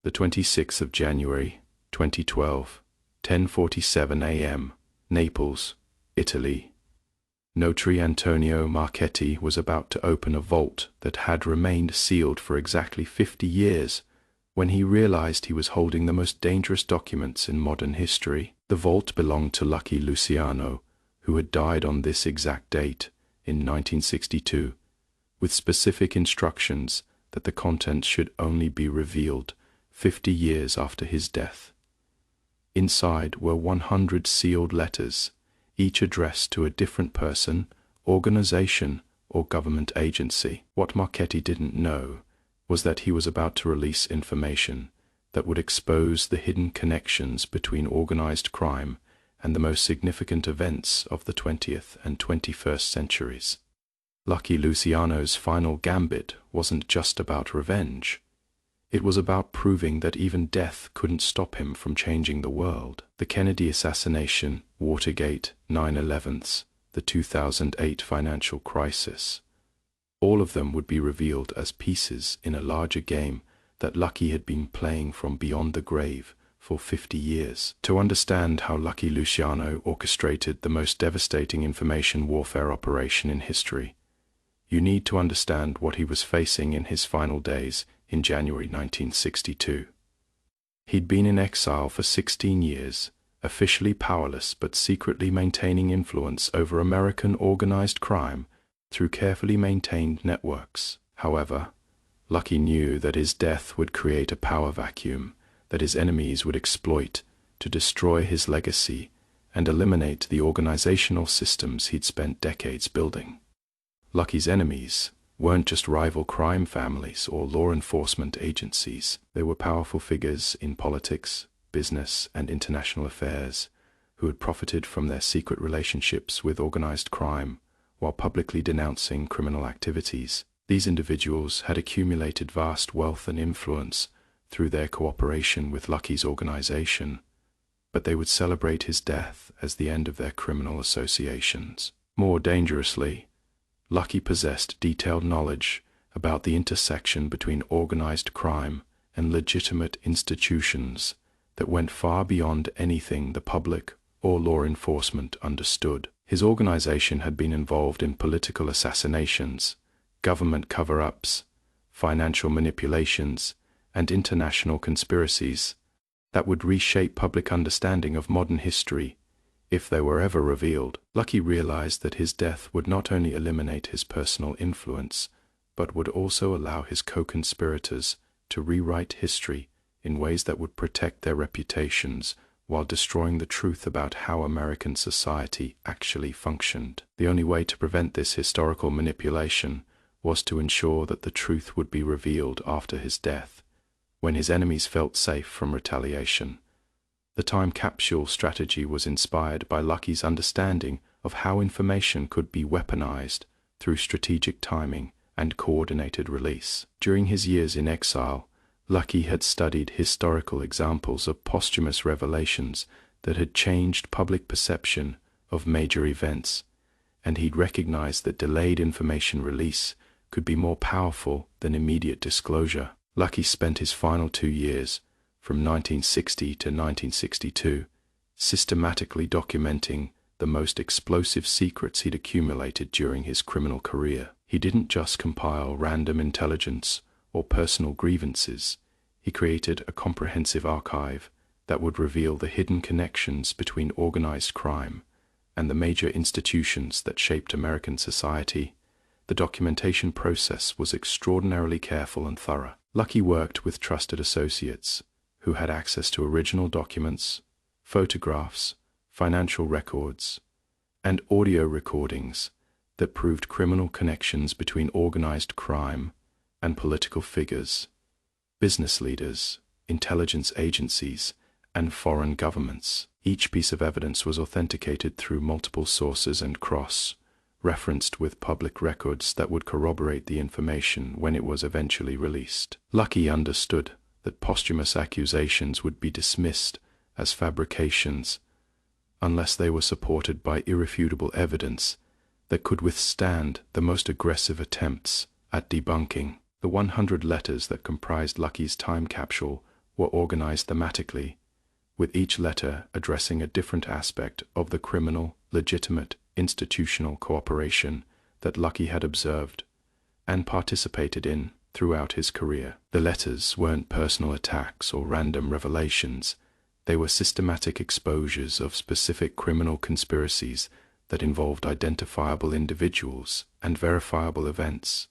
The 26th of January, 2012, 10:47 a.m., Naples, Italy. Notary Antonio Marchetti was about to open a vault that had remained sealed for exactly 50 years when he realized he was holding the most dangerous documents in modern history. The vault belonged to Lucky Luciano, who had died on this exact date in 1962, with specific instructions that the contents should only be revealed 50 years after his death. Inside were 100 sealed letters, each addressed to a different person, organization, or government agency. What Marchetti didn't know was that he was about to release information that would expose the hidden connections between organized crime and the most significant events of the 20th and 21st centuries. Lucky Luciano's final gambit wasn't just about revenge. It was about proving that even death couldn't stop him from changing the world. The Kennedy assassination, Watergate, 9/11s, the 2008 financial crisis. All of them would be revealed as pieces in a larger game that Lucky had been playing from beyond the grave for 50 years. To understand how Lucky Luciano orchestrated the most devastating information warfare operation in history, you need to understand what he was facing in his final days in January 1962. He'd been in exile for 16 years, officially powerless but secretly maintaining influence over American organized crime through carefully maintained networks. However, Lucky knew that his death would create a power vacuum that his enemies would exploit to destroy his legacy and eliminate the organizational systems he'd spent decades building. Lucky's enemies weren't just rival crime families or law enforcement agencies. They were powerful figures in politics, business, and international affairs who had profited from their secret relationships with organized crime while publicly denouncing criminal activities. These individuals had accumulated vast wealth and influence through their cooperation with Lucky's organization, but they would celebrate his death as the end of their criminal associations. More dangerously, Lucky possessed detailed knowledge about the intersection between organized crime and legitimate institutions that went far beyond anything the public or law enforcement understood. His organization had been involved in political assassinations, government cover-ups, financial manipulations, and international conspiracies that would reshape public understanding of modern history if they were ever revealed. Lucky realized that his death would not only eliminate his personal influence, but would also allow his co-conspirators to rewrite history in ways that would protect their reputations while destroying the truth about how American society actually functioned. The only way to prevent this historical manipulation was to ensure that the truth would be revealed after his death, when his enemies felt safe from retaliation. The time capsule strategy was inspired by Lucky's understanding of how information could be weaponized through strategic timing and coordinated release. During his years in exile, Lucky had studied historical examples of posthumous revelations that had changed public perception of major events, and he'd recognized that delayed information release could be more powerful than immediate disclosure. Lucky spent his final 2 years, from 1960 to 1962, systematically documenting the most explosive secrets he'd accumulated during his criminal career. He didn't just compile random intelligence or personal grievances. He created a comprehensive archive that would reveal the hidden connections between organized crime and the major institutions that shaped American society. The documentation process was extraordinarily careful and thorough. Lucky worked with trusted associates who had access to original documents, photographs, financial records, and audio recordings that proved criminal connections between organized crime and political figures, business leaders, intelligence agencies, and foreign governments. Each piece of evidence was authenticated through multiple sources and cross-referenced with public records that would corroborate the information when it was eventually released. Lucky understood that posthumous accusations would be dismissed as fabrications unless they were supported by irrefutable evidence that could withstand the most aggressive attempts at debunking. The 100 letters that comprised Lucky's time capsule were organized thematically, with each letter addressing a different aspect of the criminal, legitimate, institutional cooperation that Lucky had observed and participated in throughout his career. The letters weren't personal attacks or random revelations. They were systematic exposures of specific criminal conspiracies that involved identifiable individuals and verifiable events.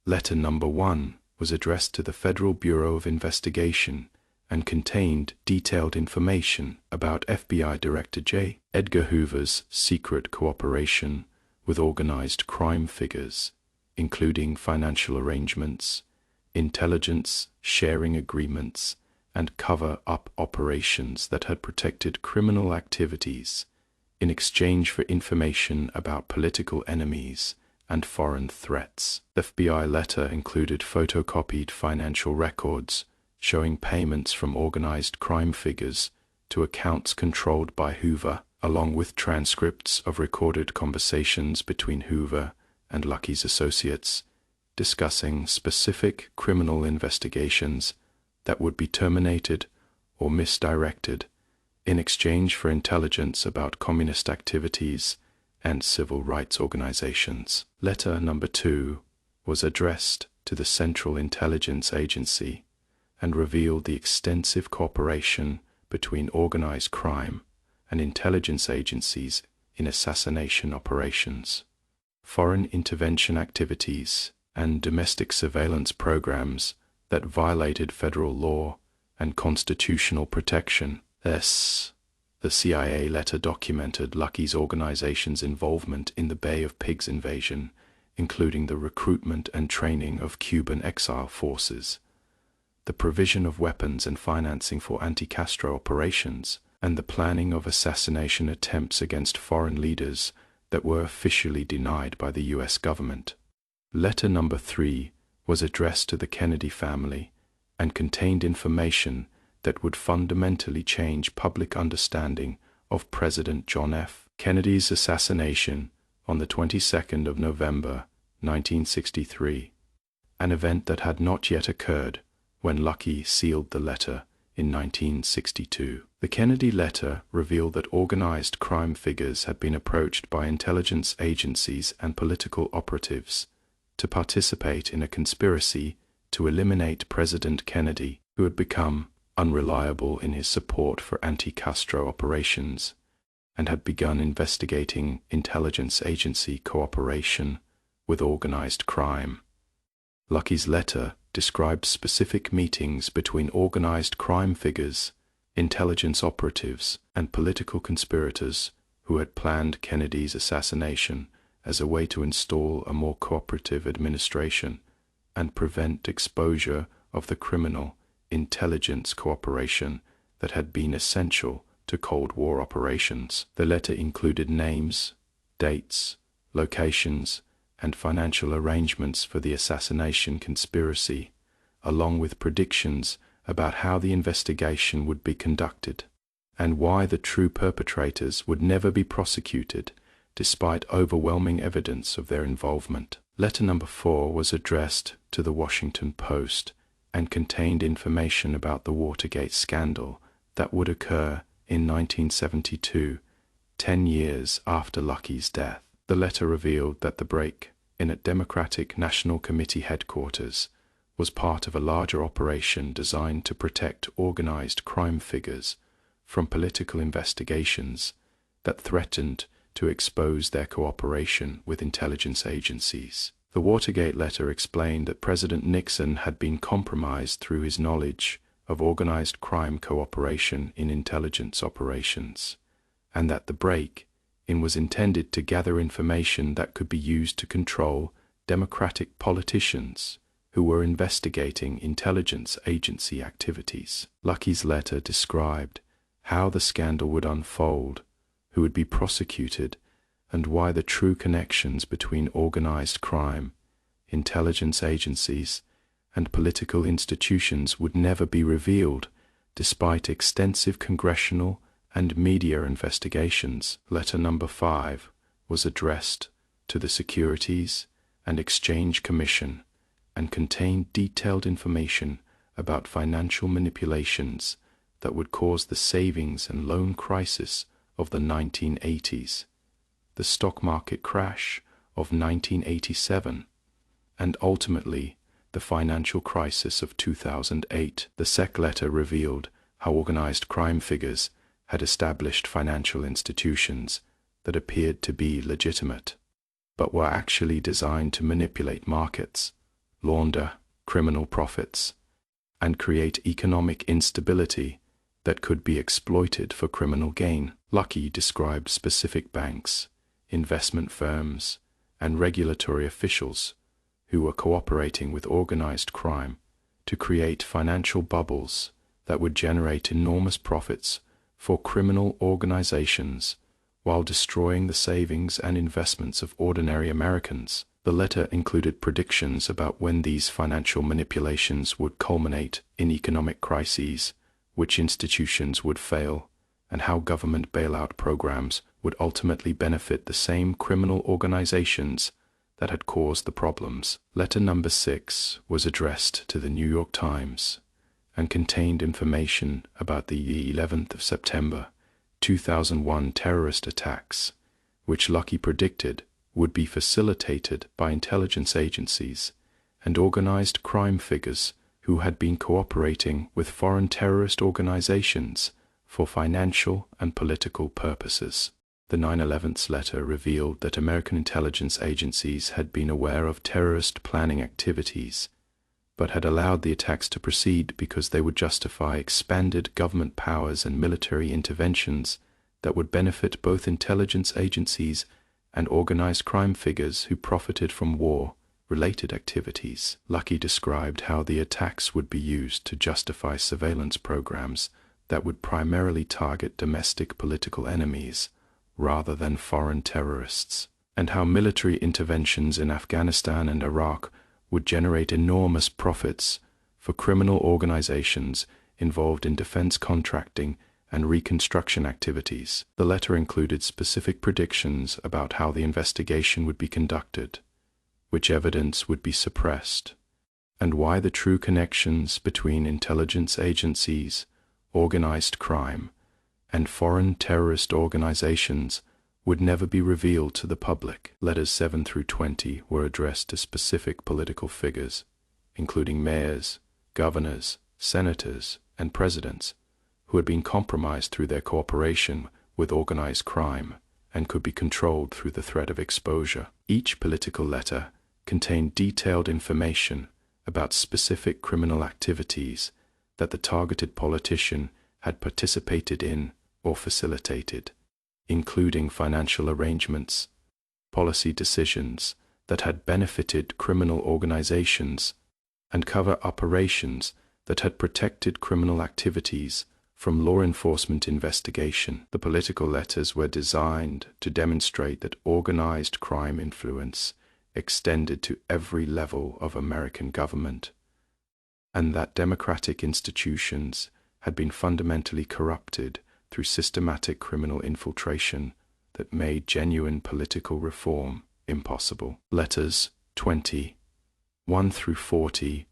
Letter number 1 was addressed to the Federal Bureau of Investigation and contained detailed information about FBI Director J. Edgar Hoover's secret cooperation with organized crime figures, including financial arrangements, intelligence sharing agreements, and cover-up operations that had protected criminal activities in exchange for information about political enemies and foreign threats. The FBI letter included photocopied financial records showing payments from organized crime figures to accounts controlled by Hoover, along with transcripts of recorded conversations between Hoover and Lucky's associates, discussing specific criminal investigations that would be terminated or misdirected in exchange for intelligence about communist activities and civil rights organizations. Letter number 2 was addressed to the Central Intelligence Agency and revealed the extensive cooperation between organized crime and intelligence agencies in assassination operations, foreign intervention activities, and domestic surveillance programs that violated federal law and constitutional protection. The CIA letter documented Lucky's organization's involvement in the Bay of Pigs invasion, including the recruitment and training of Cuban exile forces, the provision of weapons and financing for anti-Castro operations, and the planning of assassination attempts against foreign leaders that were officially denied by the U.S. government. Letter number 3 was addressed to the Kennedy family and contained information that would fundamentally change public understanding of President John F. Kennedy's assassination on the 22nd of November, 1963, an event that had not yet occurred when Lucky sealed the letter in 1962. The Kennedy letter revealed that organized crime figures had been approached by intelligence agencies and political operatives to participate in a conspiracy to eliminate President Kennedy, who had become unreliable in his support for anti-Castro operations and had begun investigating intelligence agency cooperation with organized crime. Lucky's letter described specific meetings between organized crime figures, intelligence operatives, and political conspirators who had planned Kennedy's assassination as a way to install a more cooperative administration and prevent exposure of the criminal intelligence cooperation that had been essential to Cold War operations. The letter included names, dates, locations, and financial arrangements for the assassination conspiracy, along with predictions about how the investigation would be conducted and why the true perpetrators would never be prosecuted despite overwhelming evidence of their involvement. Letter number 4 was addressed to the Washington Post and contained information about the Watergate scandal that would occur in 1972, 10 years after Lucky's death. The letter revealed that the break-in at Democratic National Committee headquarters was part of a larger operation designed to protect organized crime figures from political investigations that threatened to expose their cooperation with intelligence agencies. The Watergate letter explained that President Nixon had been compromised through his knowledge of organized crime cooperation in intelligence operations, and that the break-in was intended to gather information that could be used to control Democratic politicians who were investigating intelligence agency activities. Lucky's letter described how the scandal would unfold, who would be prosecuted, and why the true connections between organized crime, intelligence agencies, and political institutions would never be revealed, despite extensive congressional and media investigations. Letter number 5 was addressed to the Securities and Exchange Commission and contained detailed information about financial manipulations that would cause the savings and loan crisis of the 1980s, the stock market crash of 1987, and ultimately the financial crisis of 2008. The SEC letter revealed how organized crime figures had established financial institutions that appeared to be legitimate, but were actually designed to manipulate markets, launder criminal profits, and create economic instability that could be exploited for criminal gain. Lucky described specific banks, investment firms, and regulatory officials who were cooperating with organized crime to create financial bubbles that would generate enormous profits for criminal organizations while destroying the savings and investments of ordinary Americans. The letter included predictions about when these financial manipulations would culminate in economic crises, which institutions would fail, and how government bailout programs would ultimately benefit the same criminal organizations that had caused the problems. Letter number 6 was addressed to the New York Times and contained information about the 11th of September 2001 terrorist attacks, which Lucky predicted would be facilitated by intelligence agencies and organized crime figures who had been cooperating with foreign terrorist organizations for financial and political purposes. The 9/11 letter revealed that American intelligence agencies had been aware of terrorist planning activities, but had allowed the attacks to proceed because they would justify expanded government powers and military interventions that would benefit both intelligence agencies and organized crime figures who profited from war-related activities. Lucky described how the attacks would be used to justify surveillance programs that would primarily target domestic political enemies rather than foreign terrorists, and how military interventions in Afghanistan and Iraq would generate enormous profits for criminal organizations involved in defense contracting and reconstruction activities. The letter included specific predictions about how the investigation would be conducted, which evidence would be suppressed, and why the true connections between intelligence agencies, organized crime, and foreign terrorist organizations would never be revealed to the public. Letters 7 through 20 were addressed to specific political figures, including mayors, governors, senators, and presidents, who had been compromised through their cooperation with organized crime and could be controlled through the threat of exposure. Each political letter contained detailed information about specific criminal activities that the targeted politician had participated in or facilitated, including financial arrangements, policy decisions that had benefited criminal organizations, and covert operations that had protected criminal activities from law enforcement investigation. The political letters were designed to demonstrate that organized crime influence extended to every level of American government, and that democratic institutions had been fundamentally corrupted through systematic criminal infiltration that made genuine political reform impossible. Letters 21 through 40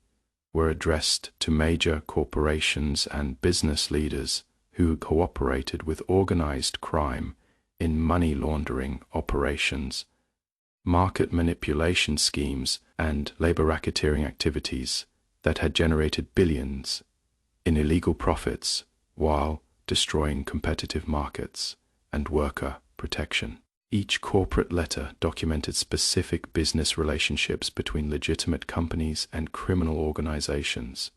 were addressed to major corporations and business leaders who cooperated with organized crime in money laundering operations, market manipulation schemes, and labor racketeering activities that had generated billions in illegal profits while destroying competitive markets and worker protection. Each corporate letter documented specific business relationships between legitimate companies and criminal organizations,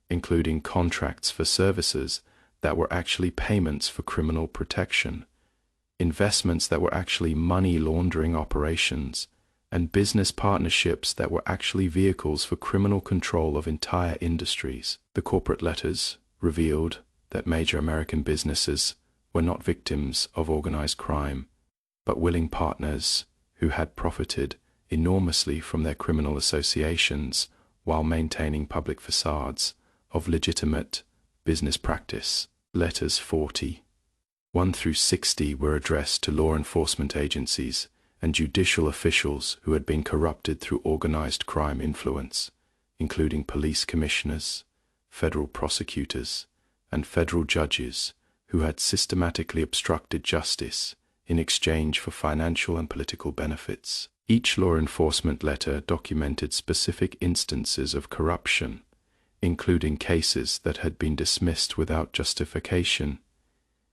including contracts for services that were actually payments for criminal protection, investments that were actually money laundering operations, and business partnerships that were actually vehicles for criminal control of entire industries. The corporate letters revealed that major American businesses were not victims of organized crime, but willing partners who had profited enormously from their criminal associations while maintaining public facades of legitimate business practice. Letters 41 through 60 were addressed to law enforcement agencies and judicial officials who had been corrupted through organized crime influence, including police commissioners, federal prosecutors, and federal judges who had systematically obstructed justice in exchange for financial and political benefits. Each law enforcement letter documented specific instances of corruption, including cases that had been dismissed without justification,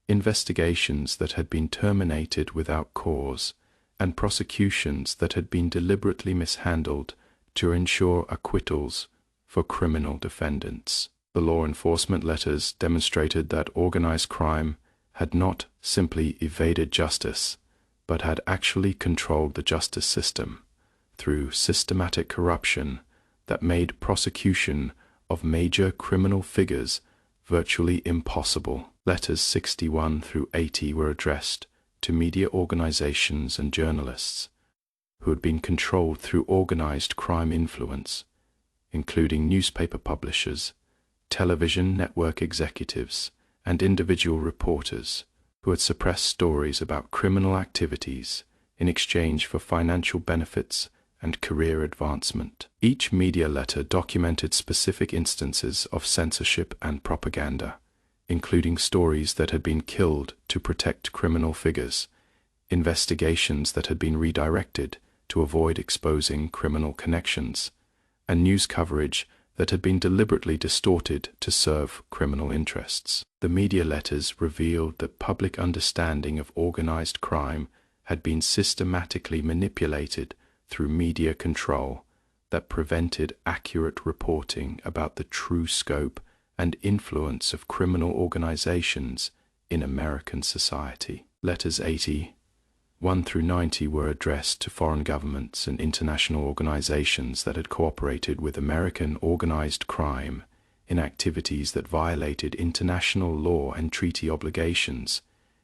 investigations that had been terminated without cause, and prosecutions that had been deliberately mishandled to ensure acquittals for criminal defendants. The law enforcement letters demonstrated that organized crime had not simply evaded justice, but had actually controlled the justice system through systematic corruption that made prosecution of major criminal figures virtually impossible. Letters 61 through 80 were addressed to media organizations and journalists who had been controlled through organized crime influence, including newspaper publishers, television network executives, and individual reporters who had suppressed stories about criminal activities in exchange for financial benefits and career advancement. Each media letter documented specific instances of censorship and propaganda, including stories that had been killed to protect criminal figures, investigations that had been redirected to avoid exposing criminal connections, and news coverage that had been deliberately distorted to serve criminal interests. The media letters revealed that public understanding of organized crime had been systematically manipulated through media control that prevented accurate reporting about the true scope and influence of criminal organizations in American society. Letters 81 through 90 were addressed to foreign governments and international organizations that had cooperated with American organized crime in activities that violated international law and treaty obligations,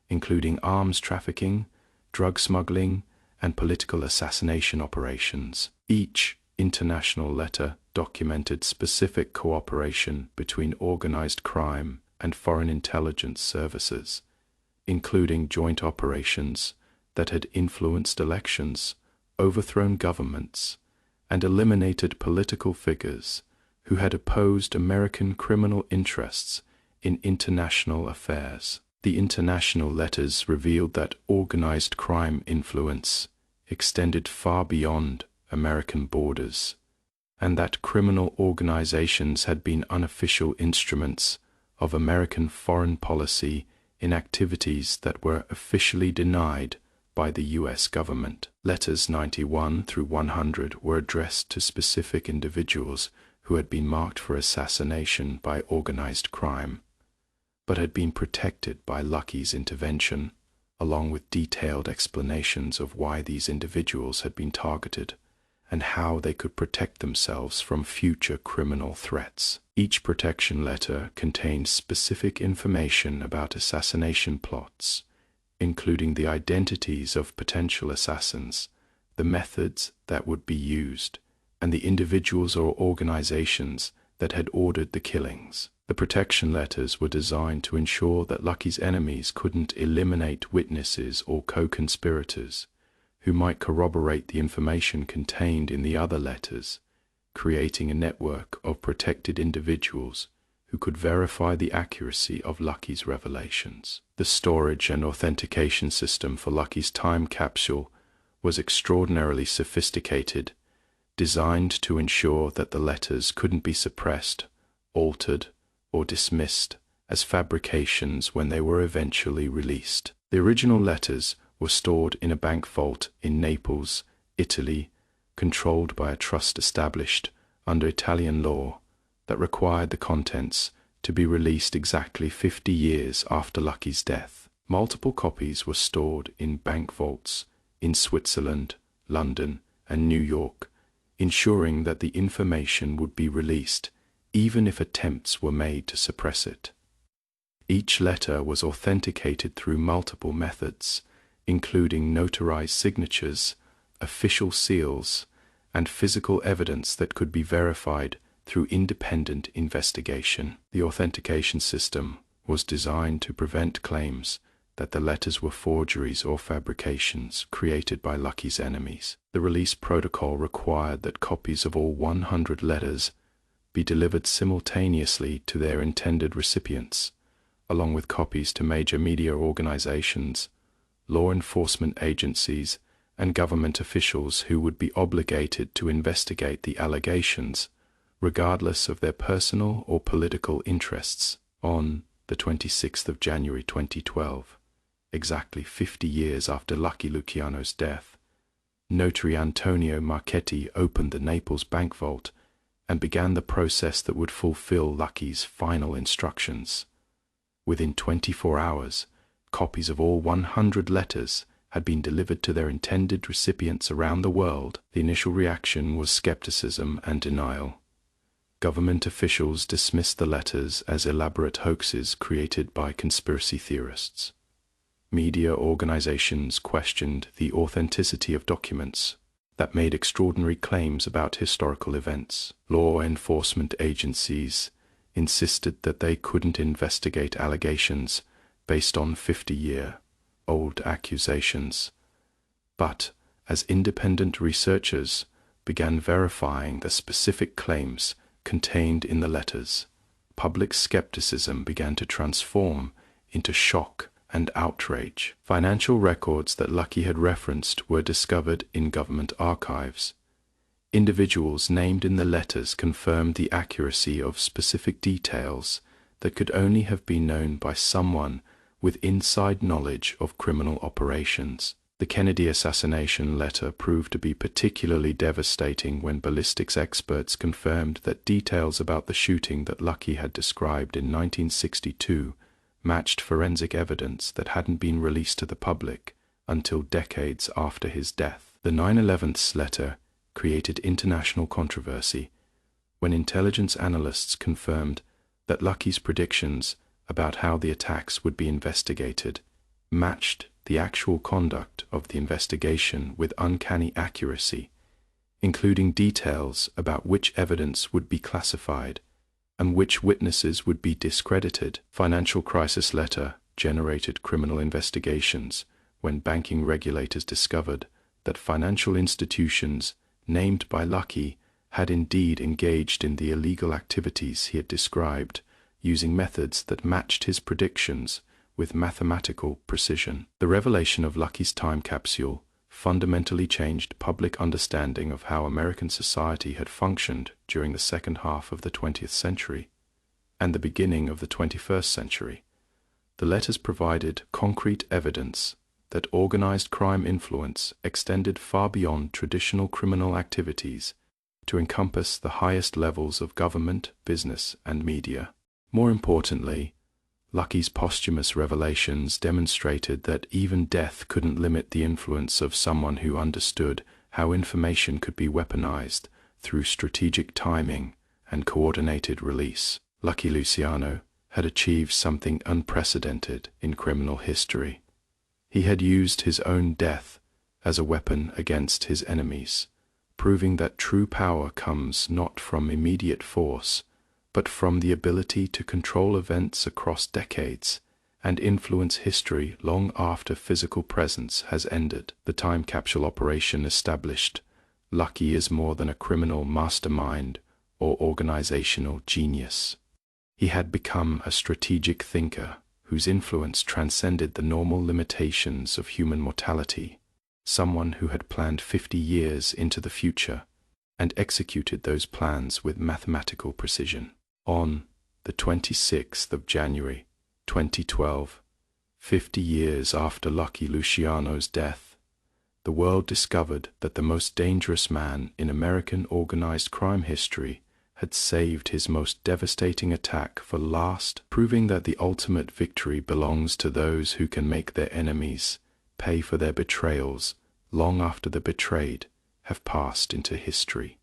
including arms trafficking, drug smuggling, and political assassination operations. Each international letter documented specific cooperation between organized crime and foreign intelligence services, including joint operations that had influenced elections, overthrown governments, and eliminated political figures who had opposed American criminal interests in international affairs. The international letters revealed that organized crime influence extended far beyond American borders, and that criminal organizations had been unofficial instruments of American foreign policy in activities that were officially denied by the U.S. government. Letters 91 through 100 were addressed to specific individuals who had been marked for assassination by organized crime, but had been protected by Lucky's intervention, along with detailed explanations of why these individuals had been targeted and how they could protect themselves from future criminal threats. Each protection letter contained specific information about assassination plots, including the identities of potential assassins, the methods that would be used, and the individuals or organizations that had ordered the killings. The protection letters were designed to ensure that Lucky's enemies couldn't eliminate witnesses or co-conspirators who might corroborate the information contained in the other letters, creating a network of protected individuals who could verify the accuracy of Lucky's revelations. The storage and authentication system for Lucky's time capsule was extraordinarily sophisticated, designed to ensure that the letters couldn't be suppressed, altered, or dismissed as fabrications when they were eventually released. The original letters were stored in a bank vault in Naples, Italy, controlled by a trust established under Italian law that required the contents to be released exactly 50 years after Lucky's death. Multiple copies were stored in bank vaults in Switzerland, London, and New York, ensuring that the information would be released even if attempts were made to suppress it. Each letter was authenticated through multiple methods, including notarized signatures, official seals, and physical evidence that could be verified through independent investigation. The authentication system was designed to prevent claims that the letters were forgeries or fabrications created by Lucky's enemies. The release protocol required that copies of all 100 letters be delivered simultaneously to their intended recipients, along with copies to major media organizations, law enforcement agencies, and government officials who would be obligated to investigate the allegations, regardless of their personal or political interests. On the 26th of January 2012, exactly 50 years after Lucky Luciano's death, Notary Antonio Marchetti opened the Naples bank vault and began the process that would fulfill Lucky's final instructions. Within 24 hours, copies of all 100 letters had been delivered to their intended recipients around the world. The initial reaction was skepticism and denial. Government officials dismissed the letters as elaborate hoaxes created by conspiracy theorists. Media organizations questioned the authenticity of documents that made extraordinary claims about historical events. Law enforcement agencies insisted that they couldn't investigate allegations based on 50-year-old accusations. But as independent researchers began verifying the specific claims contained in the letters, public skepticism began to transform into shock and outrage. Financial records that Lucky had referenced were discovered in government archives. Individuals named in the letters confirmed the accuracy of specific details that could only have been known by someone with inside knowledge of criminal operations. The Kennedy assassination letter proved to be particularly devastating when ballistics experts confirmed that details about the shooting that Lucky had described in 1962 matched forensic evidence that hadn't been released to the public until decades after his death. The 9/11 letter created international controversy when intelligence analysts confirmed that Lucky's predictions about how the attacks would be investigated matched the actual conduct of the investigation with uncanny accuracy, including details about which evidence would be classified and which witnesses would be discredited. Financial crisis letter generated criminal investigations when banking regulators discovered that financial institutions named by Lucky had indeed engaged in the illegal activities he had described, using methods that matched his predictions with mathematical precision. The revelation of Lucky's time capsule fundamentally changed public understanding of how American society had functioned during the second half of the 20th century and the beginning of the 21st century. The letters provided concrete evidence that organized crime influence extended far beyond traditional criminal activities to encompass the highest levels of government, business, and media. More importantly, Lucky's posthumous revelations demonstrated that even death couldn't limit the influence of someone who understood how information could be weaponized through strategic timing and coordinated release. Lucky Luciano had achieved something unprecedented in criminal history. He had used his own death as a weapon against his enemies, proving that true power comes not from immediate force, but from the ability to control events across decades and influence history long after physical presence has ended. The time capsule operation established Lucky is more than a criminal mastermind or organizational genius. He had become a strategic thinker whose influence transcended the normal limitations of human mortality, someone who had planned 50 years into the future and executed those plans with mathematical precision. On the 26th of January 2012, 50 years after Lucky Luciano's death, the world discovered that the most dangerous man in American organized crime history had saved his most devastating attack for last, proving that the ultimate victory belongs to those who can make their enemies pay for their betrayals long after the betrayed have passed into history.